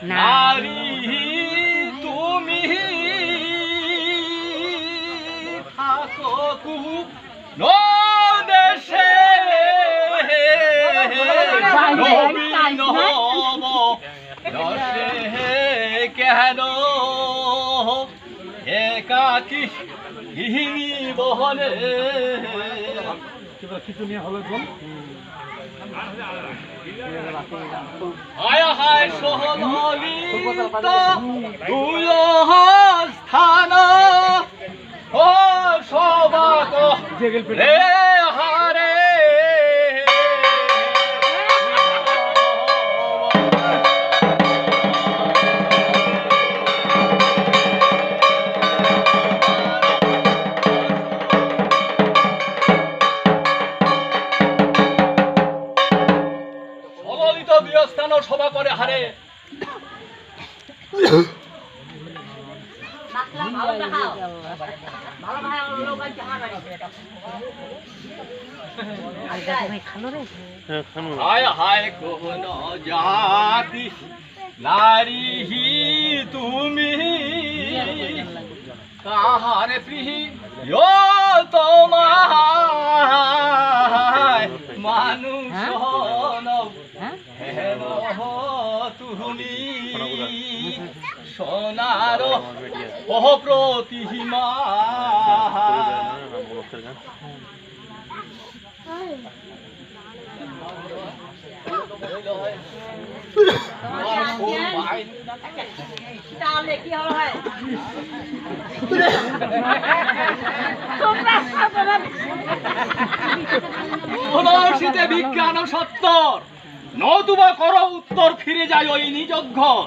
নারী তুমি থাকো কুনো দেশে নবীন হব রসে কেন একাকী গৃহিণী বহনে হায় হায় সহলিত স্থান ও সবাক রে হারে গৃহস্থান সভা করে হারে হায় হায় কোন জাতি নারী তুমি কাহার প্রিয় তোমায় মানুষ তুমি সোনার অপ্রতিমা বিজ্ঞান সত্তর নতুবা করো উত্তর ফিরে যায় ওই নিজ ঘর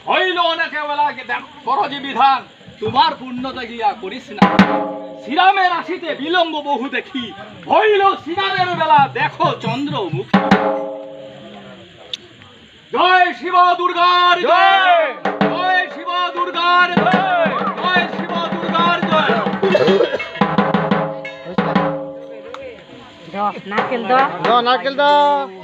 হইল অনেকে বেলাকে করো যে বিধান তোমার পূর্ণতা গিয়া করিস না শ্রীরামের আসিতে বিলম্ব বহু দেখি হইল শ্রীরামের বেলা দেখো চন্দ্র মুখ জয় শিব দুর্গার জয় জয় শিব দুর্গার জয় জয় শিব দুর্গার জয় নারকেল দাও